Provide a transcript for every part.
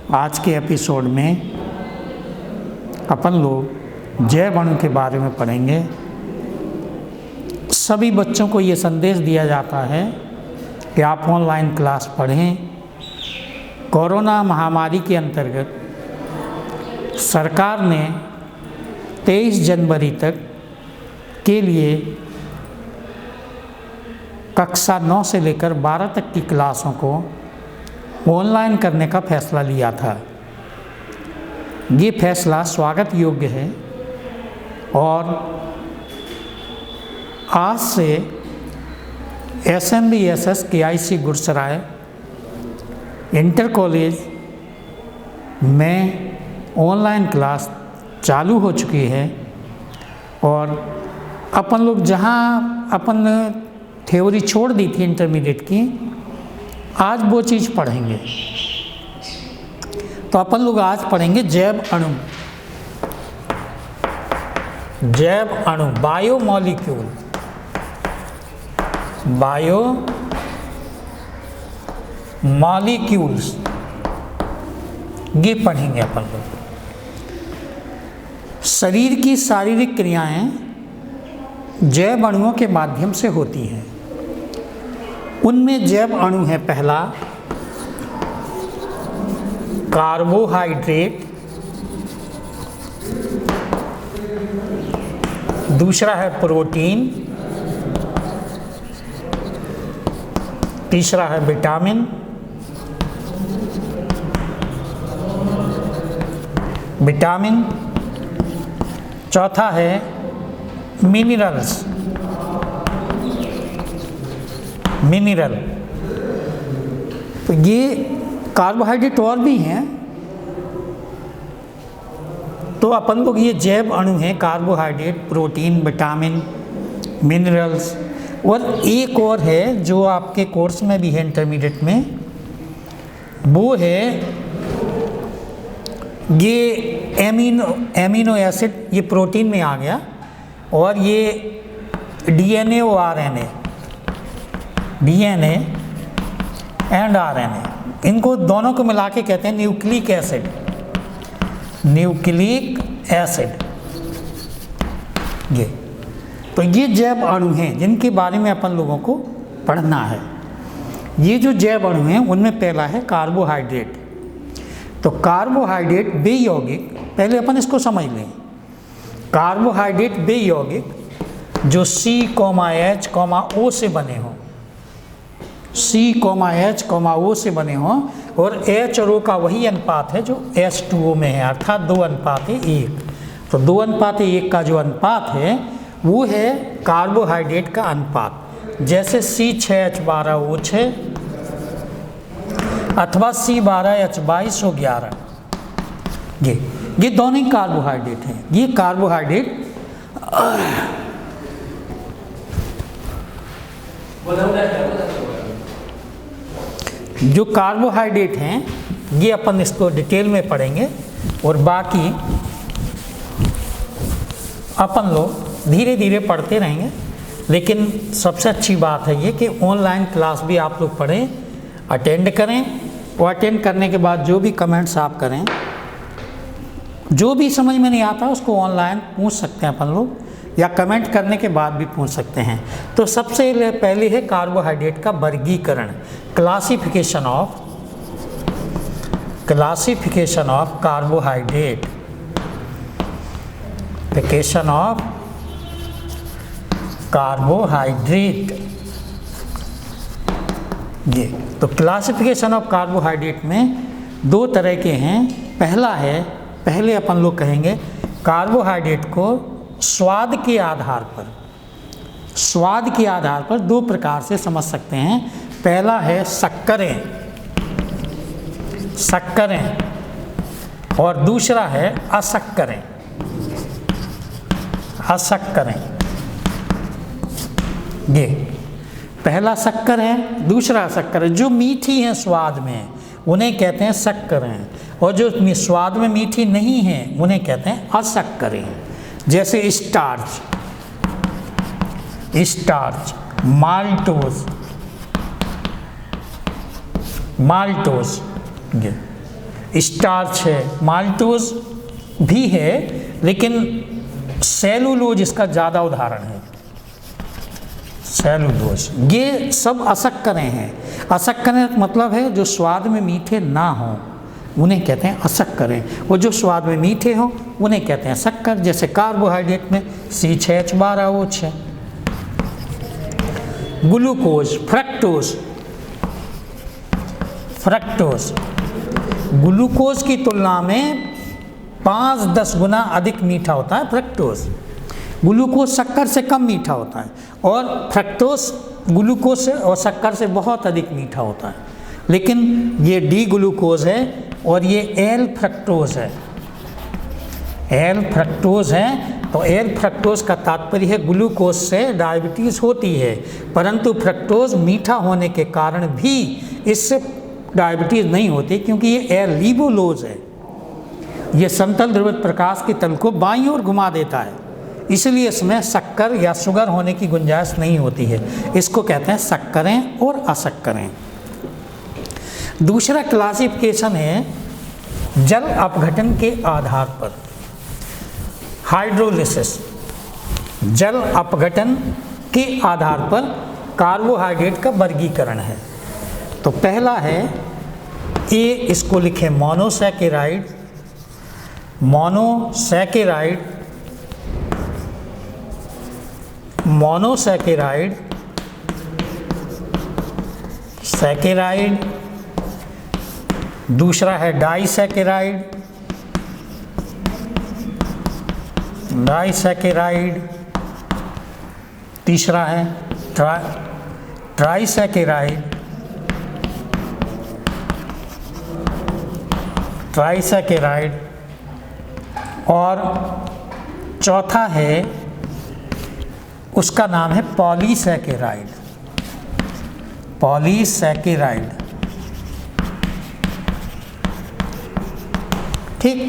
आज के एपिसोड में अपन लोग जैव अणु के बारे में पढ़ेंगे। सभी बच्चों को ये संदेश दिया जाता है कि आप ऑनलाइन क्लास पढ़ें। कोरोना महामारी के अंतर्गत सरकार ने 23 जनवरी तक के लिए कक्षा 9 से लेकर 12 तक की क्लासों को ऑनलाइन करने का फैसला लिया था। ये फैसला स्वागत योग्य है और आज से SMBSS KIC Gursarai inter college में ऑनलाइन क्लास चालू हो चुकी है और अपन लोग जहाँ अपन थ्योरी छोड़ दी थी इंटरमीडिएट की, आज वो चीज़ पढ़ेंगे। तो अपन लोग आज पढ़ेंगे जैव अणु। जैव अणु बायोमॉलिक्यूल, बायोमॉलिक्यूल्स ये पढ़ेंगे अपन लोग। शरीर की शारीरिक क्रियाएं जैव अणुओं के माध्यम से होती हैं। उनमें जैव अणु है पहला कार्बोहाइड्रेट, दूसरा है प्रोटीन, तीसरा है विटामिन, चौथा है मिनरल। तो ये कार्बोहाइड्रेट और भी हैं। तो अपन लोग ये जैव अणु हैं कार्बोहाइड्रेट, प्रोटीन, विटामिन, मिनरल्स। और एक और है जो आपके कोर्स में भी है इंटरमीडिएट में, वो है ये एमिनो एसिड। ये प्रोटीन में आ गया। और ये DNA और RNA, DNA एंड RNA, इनको दोनों को मिला के कहते हैं न्यूक्लिक एसिड। ये तो ये जैव अणु हैं जिनके बारे में अपन लोगों को पढ़ना है। ये जो जैव अणु हैं उनमें पहला है कार्बोहाइड्रेट। तो कार्बोहाइड्रेट बेयौगिक, पहले अपन इसको समझ लें। कार्बोहाइड्रेट बेयौगिक जो C,H,O से बने हों, C,H,O से बने हों, और H और O का वही अनुपात है जो H2O में है, अर्थात 2:1। तो 2:1 का जो अनुपात है वो है कार्बोहाइड्रेट का अनुपात। जैसे C6H12O6 अथवा C12H22O11। ये दोनों ही कार्बोहाइड्रेट हैं। ये कार्बोहाइड्रेट जो कार्बोहाइड्रेट हैं ये अपन इसको डिटेल में पढ़ेंगे और बाकी अपन लोग धीरे धीरे पढ़ते रहेंगे। लेकिन सबसे अच्छी बात है ये कि ऑनलाइन क्लास भी आप लोग पढ़ें, अटेंड करें, और अटेंड करने के बाद जो भी कमेंट्स आप करें, जो भी समझ में नहीं आता उसको ऑनलाइन पूछ सकते हैं अपन लोग, या कमेंट करने के बाद भी पूछ सकते हैं। तो सबसे पहले है कार्बोहाइड्रेट का वर्गीकरण, क्लासिफिकेशन ऑफ कार्बोहाइड्रेट। ये तो क्लासिफिकेशन ऑफ कार्बोहाइड्रेट में दो तरह के हैं। पहले अपन लोग कहेंगे कार्बोहाइड्रेट को स्वाद के आधार पर दो प्रकार से समझ सकते हैं। पहला है शक्करें और दूसरा है अशक्करें। ये पहला शक्कर है, दूसरा अशक्कर है। जो मीठी हैं स्वाद में उन्हें कहते हैं शक्करें, और जो स्वाद में मीठी नहीं है उन्हें कहते हैं अशक्करें। जैसे स्टार्च, माल्टोस, स्टार्च है, माल्टोज भी है, लेकिन सेलुलोज इसका ज़्यादा उदाहरण है। सेलुलोज, ये सब अशक्करें हैं। अशक्करें मतलब है जो स्वाद में मीठे ना हों, उन्हें कहते हैं अशक्करें। वो जो स्वाद में मीठे हों उन्हें कहते हैं शक्कर। जैसे कार्बोहाइड्रेट में C6H12O6। Glucose, fructose. Fructose glucose की तुलना में 5-10 गुना अधिक मीठा होता है फ्रक्टोज। ग्लूकोज शक्कर से कम मीठा होता है और फ्रक्टोज ग्लूकोज से और शक्कर से बहुत अधिक मीठा होता है। लेकिन ये डी ग्लूकोज है और ये एल फ्रक्टोज है। एल फ्रक्टोज है तो एल फ्रक्टोज का तात्पर्य है ग्लूकोज से डायबिटीज़ होती है, परंतु फ्रक्टोज मीठा होने के कारण भी इससे डायबिटीज़ नहीं होती, क्योंकि ये एल लिबोलोज है। ये समतल ध्रुवित प्रकाश की तल को बाईं ओर घुमा देता है, इसलिए इसमें शक्कर या शुगर होने की गुंजाइश नहीं होती है। इसको कहते हैं शक्करें और अशक्करें। दूसरा क्लासिफिकेशन है जल अपघटन के आधार पर, हाइड्रोलिसिस। जल अपघटन के आधार पर कार्बोहाइड्रेट का वर्गीकरण है। तो पहला है ए, इसको लिखें मोनोसैकेराइड। Monosaccharide, monosaccharide, saccharide. दूसरा है डाइसैकेराइड, डाइसैकेराइड। तीसरा है ट्राइसैकेराइड, ट्राइसैकेराइड। और चौथा है, उसका नाम है पॉलीसैकेराइड, पॉलीसैकेराइड। ठीक,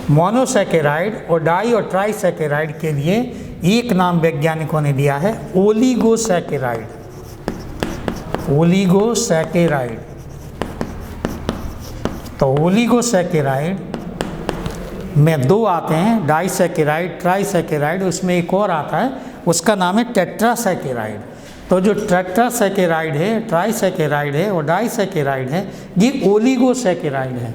मोनोसैकेराइड और डाई और ट्राइसैकेराइड के लिए एक नाम वैज्ञानिकों ने दिया है ओलिगोसैकेराइड, ओलिगोसैकेराइड। तो ओलिगोसैकेराइड में दो आते हैं, डाइसैकेराइड, ट्राइसैकेराइड, उसमें एक और आता है, उसका नाम है टेट्रासैकेराइड। तो जो टेट्रासैकेराइड है, ट्राइसैकेराइड है और डाइसैकेराइड है, ये ओलिगोसैकेराइड है।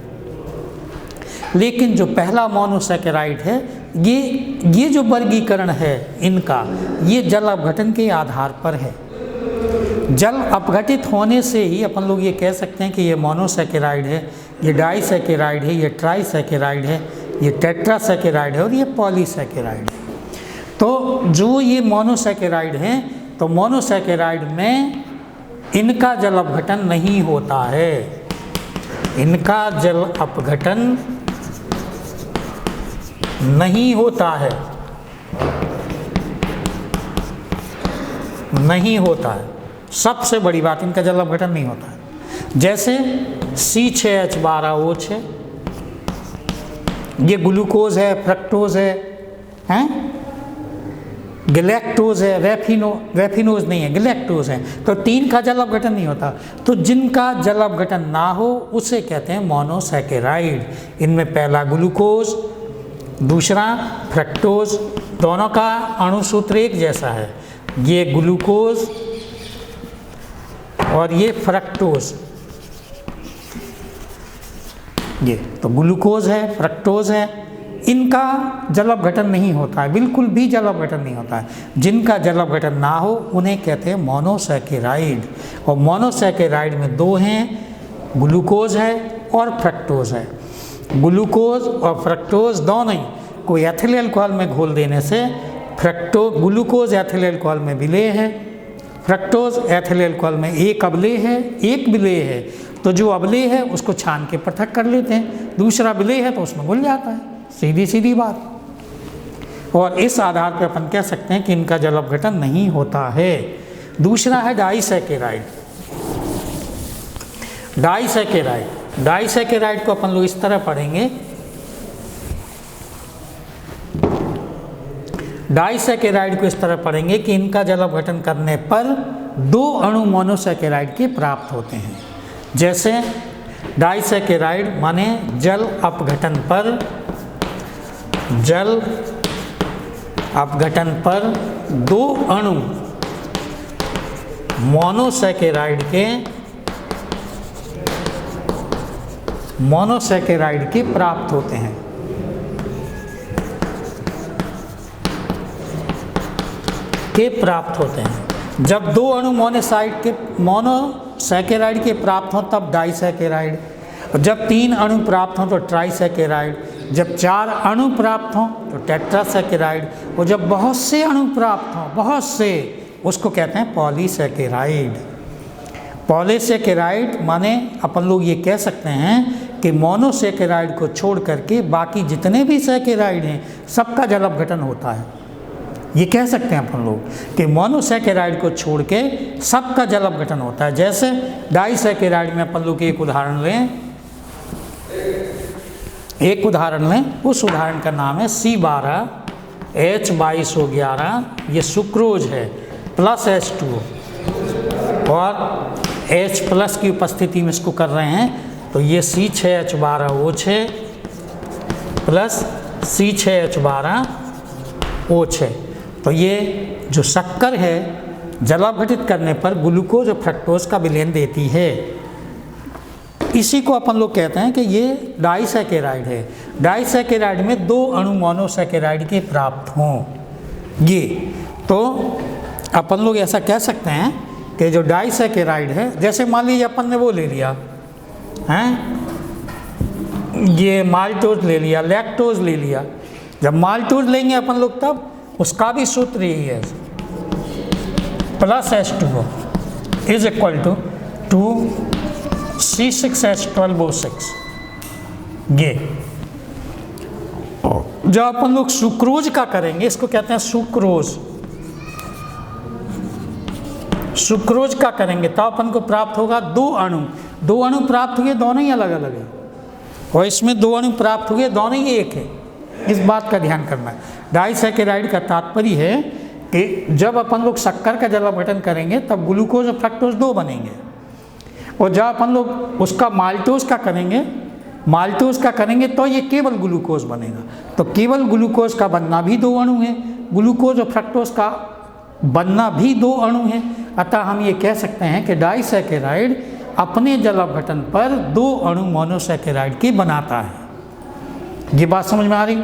लेकिन जो पहला मोनोसैकेराइड है, ये जो वर्गीकरण है इनका, ये जल अपघटन के आधार पर है। जल अपघटित होने से ही अपन लोग ये कह सकते हैं कि ये मोनोसैकेराइड है, ये डाइसैकेराइड है, ये ट्राइसैकेराइड है, ये टेट्रासैकेराइड है और ये पॉलीसैकेराइड है। तो जो ये मोनोसैकेराइड हैं, तो मोनोसैकेराइड में इनका जल अपघटन नहीं होता है, इनका जल अपघटन नहीं होता है, नहीं होता है। सबसे बड़ी बात, इनका जल अपघटन नहीं होता है। जैसे C6H12O6, ये ग्लूकोज है, फ्रक्टोज है, हैं? गैलेक्टोज है, वेफिनोज नहीं है, गैलेक्टोज है। तो तीन का जल अपघटन नहीं होता। तो जिनका जल अपघटन ना हो उसे कहते हैं मोनोसैकेराइड। इनमें पहला ग्लूकोज, दूसरा फ्रक्टोज, दोनों का अणुसूत्र एक जैसा है। ये ग्लूकोज और ये फ्रक्टोज, ये तो ग्लूकोज है, फ्रक्टोज है, इनका जल अपघटन नहीं होता है, बिल्कुल भी जल अपघटन नहीं होता है। जिनका जल अपघटन ना हो उन्हें कहते हैं मोनोसैकेराइड। और मोनोसैकेराइड में दो हैं, ग्लूकोज है और फ्रक्टोज है। ग्लूकोज और फ्रक्टोज दोनों ही को एथिल अल्कोहल में घोल देने से ग्लूकोज एथिल अल्कोहल में विलेय है, फ्रक्टोज एथिल अल्कोहल में एक अवलेय है, एक विलेय है। तो जो अवलेय है उसको छान के पृथक कर लेते हैं, दूसरा विलेय है तो उसमें घुल जाता है, सीधी सीधी बात। और इस आधार पर अपन कह सकते हैं कि इनका जल अपघटन नहीं होता है। दूसरा है डाइसैकेराइड। डाइसैकेराइड, डाइसैकेराइड को अपन लोग इस तरह पढ़ेंगे, डाइसैकेराइड को इस तरह पढ़ेंगे कि इनका जल अपघटन करने पर दो अणु मोनोसैकेराइड के प्राप्त होते हैं। जैसे डाइसैकेराइड माने जल अपघटन पर दो अणु मोनोसैकेराइड के प्राप्त होते हैं। जब दो अणु मोनोसैकेराइड के प्राप्त हों तब डाइसैकेराइड, जब तीन अणु प्राप्त हों तो ट्राइसैकेराइड, जब चार अणु प्राप्त हों तो टेट्रासैकेराइड, और जब बहुत से अणु प्राप्त हों, बहुत से, उसको कहते हैं पॉलीसैकेराइड। पॉलीसैकेराइड माने अपन लोग ये कह सकते हैं कि मोनोसैकेराइड को छोड़ करके बाकी जितने भी सैकेराइड हैं सबका जल अपघटन होता है। ये कह सकते हैं अपन लोग कि मोनोसैकेराइड को छोड़ के सबका जल अपघटन होता है। जैसे डाइसैकेराइड में अपन लोग एक उदाहरण लें, उस उदाहरण का नाम है C12H22O11, ये सुक्रोज है प्लस H2O, और H प्लस की उपस्थिति में इसको कर रहे हैं तो ये C6H12O6 प्लस C6H12O6। तो ये जो शक्कर है जल अपघटित करने पर ग्लूकोज और फ्रक्टोज का विलयन देती है। इसी को अपन लोग कहते हैं कि ये डाइसैकेराइड है। डाइसैकेराइड में दो अणु मोनोसैकेराइड के प्राप्त हों, ये तो अपन लोग ऐसा कह सकते हैं कि जो डाइसैकेराइड है, जैसे मान लीजिए अपन ने वो ले लिया हैं, ये माल्टोज ले लिया, लैक्टोज ले लिया। जब माल्टोज लेंगे अपन लोग तब उसका भी सूत्र यही है, plus H2O is equal to C6H12O6। ये जब अपन लोग सुक्रोज का करेंगे, इसको कहते हैं सुक्रोज का करेंगे तो अपन को प्राप्त होगा दो अणु प्राप्त हुए, दोनों ही अलग अलग है, और इसमें दो अणु प्राप्त हुए, दोनों ही एक है। इस बात का ध्यान करना है। डाइसैकेराइड का तात्पर्य है कि जब अपन लोग शक्कर का जल अपघटन करेंगे तब ग्लूकोज और फ्रक्टोज दो बनेंगे, और जब अपन लोग उसका माल्टोज का करेंगे तो ये केवल ग्लूकोज बनेगा। तो केवल ग्लूकोज का बनना भी दो अणु है, ग्लूकोज और फ्रक्टोज का बनना भी दो अणु है। अतः हम ये कह सकते हैं कि डाइसैकेराइड अपने जल अपघटन पर दो अणु मोनोसैकेराइड के बनाता है। ये बात समझ में आ रही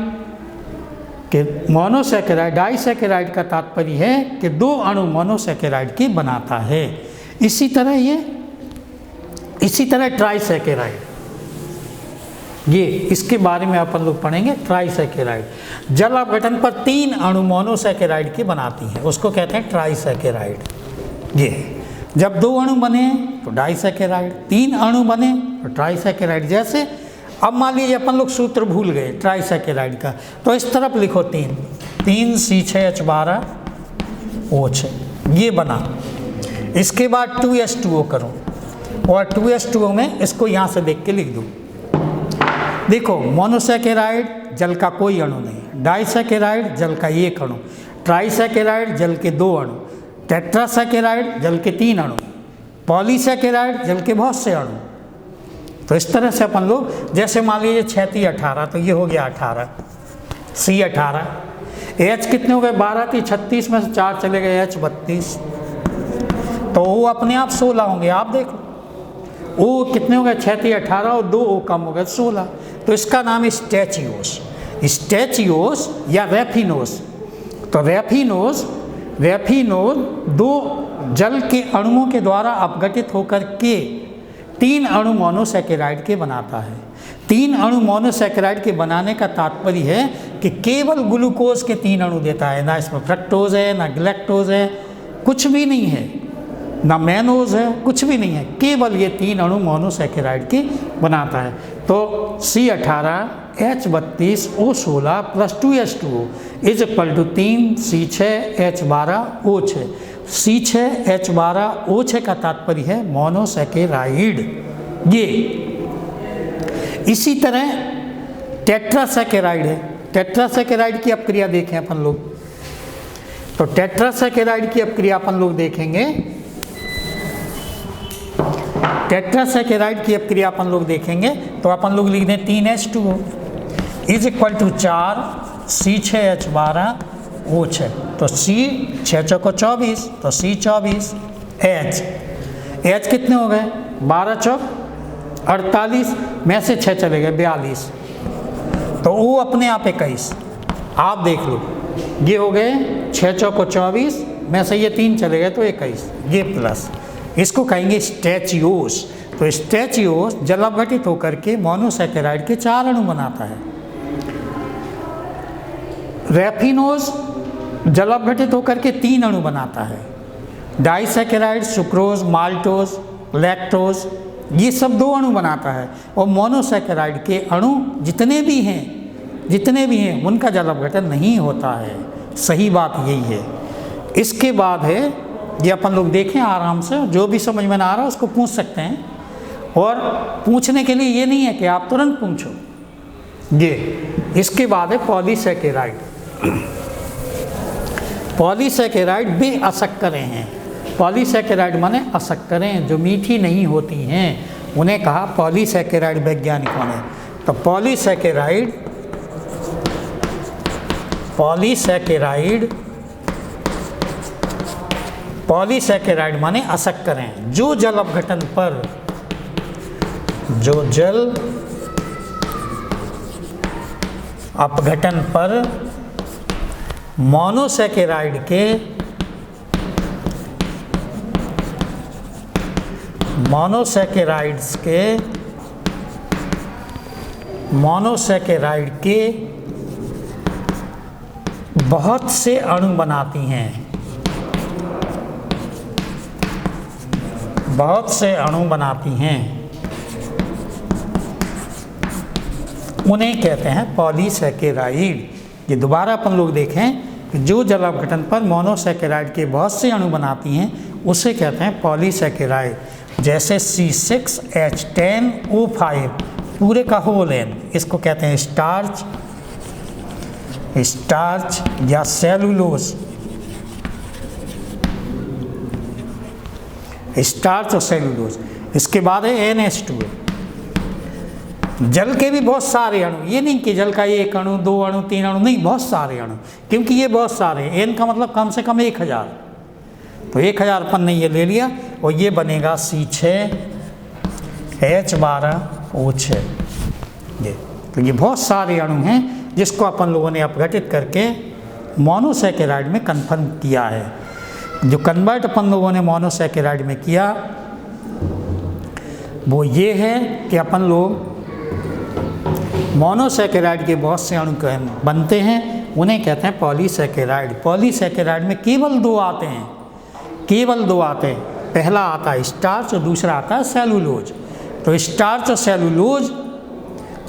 कि मोनोसैकेराइड, डाइसैकेराइड का तात्पर्य है कि दो अणु मोनोसैकेराइड के बनाता है। इसी तरह ट्राइसैकेराइड, ये इसके बारे में अपन लोग पढ़ेंगे। ट्राइसैकेराइड जल अपघटन पर तीन अणु मोनोसैकेराइड के बनाती है, उसको कहते हैं ट्राइसैकेराइड। ये जब दो अणु बने तो डाइसैकेराइड, तीन अणु बने तो ट्राइसैकेराइड। जैसे अब मान लीजिए अपन लोग सूत्र भूल गए ट्राइसैकेराइड का, तो इस तरफ लिखो 3 C6H12O6, ये बना। इसके बाद 2H2O करो, और 2H2O में इसको यहाँ से देख के लिख दो। देखो मोनोसैकेराइड जल का कोई अणु नहीं, डाइसैकेराइड जल का एक अणु, ट्राइसैकेराइड जल के दो अणु, टेट्रासैकेराइड जल के तीन अणु, पॉलीसैकेराइड जल के बहुत से अणु। तो इस तरह से अपन लोग, जैसे मान लीजिए 6 18, तो ये हो गया 18 C18। H कितने हो गए 12 थी, 36 में से 4 चले गए H 32, तो वो अपने आप 16 होंगे। आप देखो O कितने हो गए 6 18 और 2 O कम हो गए 16, तो इसका नाम है स्टैचियोस या रैफिनोस। तो रैफिनोस दो जल के अणुओं के द्वारा अपघटित होकर के तीन अणु मोनोसैकेराइड के बनाता है। तीन अणु मोनोसैकेराइड के बनाने का तात्पर्य है कि केवल ग्लूकोज के तीन अणु देता है, ना इसमें फ्रक्टोज है, ना गैलेक्टोज है, कुछ भी नहीं है, ना मैनोज है, कुछ भी नहीं है, केवल ये तीन अणु मोनोसैकेराइड के बनाता है। तो C18H32O16 plus 2H2O is equal to 3 C6H12O6। C6H12O6 का तात्पर्य है मोनोसैकेराइड। ये इसी तरह टेट्रासैकेराइड है। टेट्रासैकेराइड की अपक्रिया देखें अपन लोग, तो टेट्रासैकेराइड की अपक्रिया अपन लोग देखेंगे टेट्रासैकेराइड की अब क्रिया अपन लोग देखेंगे तो अपन लोग लिख दें 3H2O is equal to 4 C6H12O6। तो C 6 चौको 24 तो C24 H कितने हो गए 12 चौक 48 में से 6 चले गए 42 तो वो अपने आप 21। आप देख लो ये हो गए 6 चौको 24 में से ये 3 चले गए तो 21 ये प्लस इसको कहेंगे स्टैचियोस। तो स्टैचियोस जल अपघटित होकर के मोनोसैकेराइड के 4 अणु बनाता है। रैफिनोज जल अपघटित होकर के 3 अणु बनाता है। डाइसैकेराइड सुक्रोज माल्टोज लैक्टोज ये सब 2 अणु बनाता है। और मोनोसैकेराइड के अणु जितने भी हैं उनका जल अपघटन नहीं होता है। सही बात यही है। इसके बाद है ये अपन लोग देखें आराम से, जो भी समझ में ना आ रहा उसको पूछ सकते हैं। और पूछने के लिए ये नहीं है कि आप तुरंत पूछो। ये इसके बाद है पॉलीसैकेराइड। पॉलीसैकेराइड भी अशक्करें हैं। पॉलीसैकेराइड माने अशक्करें जो मीठी नहीं होती हैं उन्हें कहा पॉलीसैकेराइड वैज्ञानिकों ने। तो पॉलीसैकेराइड माने अशक्करें जो जल अपघटन पर मोनोसैकेराइड के बहुत से अणु बनाती हैं। उन्हें कहते हैं पॉलीसैकेराइड। ये दोबारा अपन लोग देखें कि जो जल अपघटन पर मोनोसैकेराइड के बहुत से अणु बनाती हैं उसे कहते हैं पॉलीसैकेराइड। जैसे C6H10O5 पूरे का होल N इसको कहते हैं स्टार्च या सेलुलोज। स्टार्च और सेलुलोज। इसके बाद है NH2। जल के भी बहुत सारे अणु, ये नहीं कि जल का 1 अणु 2 अणु 3 अणु, नहीं, बहुत सारे अणु, क्योंकि ये बहुत सारे N का मतलब कम से कम 1000। तो 1000 अपन ने ये ले लिया और ये बनेगा C6H12O6। तो ये बहुत सारे अणु हैं जिसको अपन लोगों ने अपघटित करके मोनोसैकेराइड में कन्फर्म किया है। जो कन्वर्ट अपन लोगों ने मोनोसैकेराइड में किया वो ये है कि अपन लोग मोनोसैकेराइड के बहुत से अणु बनते हैं, उन्हें कहते हैं पॉलीसैकेराइड। पॉलीसैकेराइड में केवल 2 आते हैं, पहला आता है स्टार्च और दूसरा आता है सेलुलोज। तो स्टार्च और सेलुलोज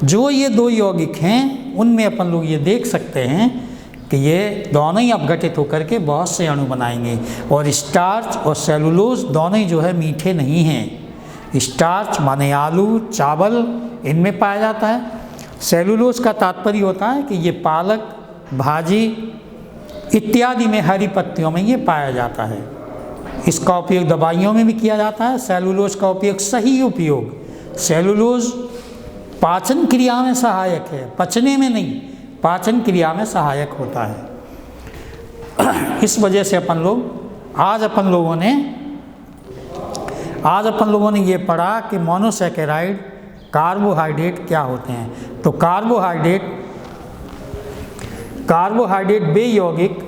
जो ये 2 यौगिक हैं उनमें अपन लोग ये देख सकते हैं कि ये दोनों ही अपघटित होकर के बहुत से अणु बनाएंगे। और स्टार्च और सेलुलोज दोनों ही जो है मीठे नहीं हैं। स्टार्च माने आलू चावल इनमें पाया जाता है। सेलुलोज का तात्पर्य होता है कि ये पालक भाजी इत्यादि में हरी पत्तियों में ये पाया जाता है। इसका उपयोग दवाइयों में भी किया जाता है। सेलुलोज का उपयोग, सही उपयोग, सेलुलोज पाचन क्रिया में सहायक है, पचने में नहीं, पाचन क्रिया में सहायक होता है। इस वजह से अपन लोगों ने ये पढ़ा कि मोनोसैकेराइड कार्बोहाइड्रेट क्या होते हैं। तो कार्बोहाइड्रेट वे यौगिक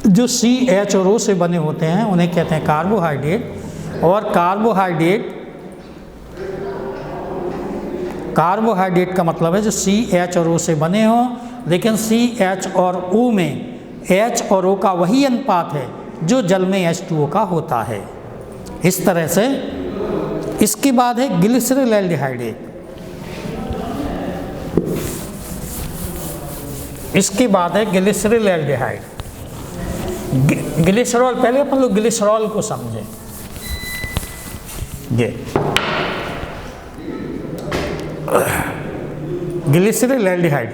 जो CH और O से बने होते हैं उन्हें कहते हैं कार्बोहाइड्रेट। और कार्बोहाइड्रेट का मतलब है जो CH और O से बने हों, लेकिन CH और O में H और O का वही अनुपात है जो जल में H2O का होता है। इस तरह से इसके बाद है ग्लिसरॉल्डिहाइड। ग्लिसरॉल, पहले अपन लोग ग्लिसरॉल को समझें। ये ग्लिसरॉल्डिहाइड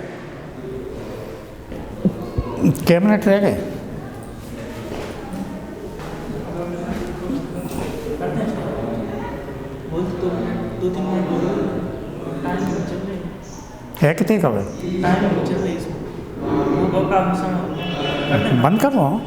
क्या मिनट रह गए? 2-3 मिनट हो गए, टाइम चल रही है कितने का है? टाइम चल रही इसमें, वो काम बंद कर रहा हूँ।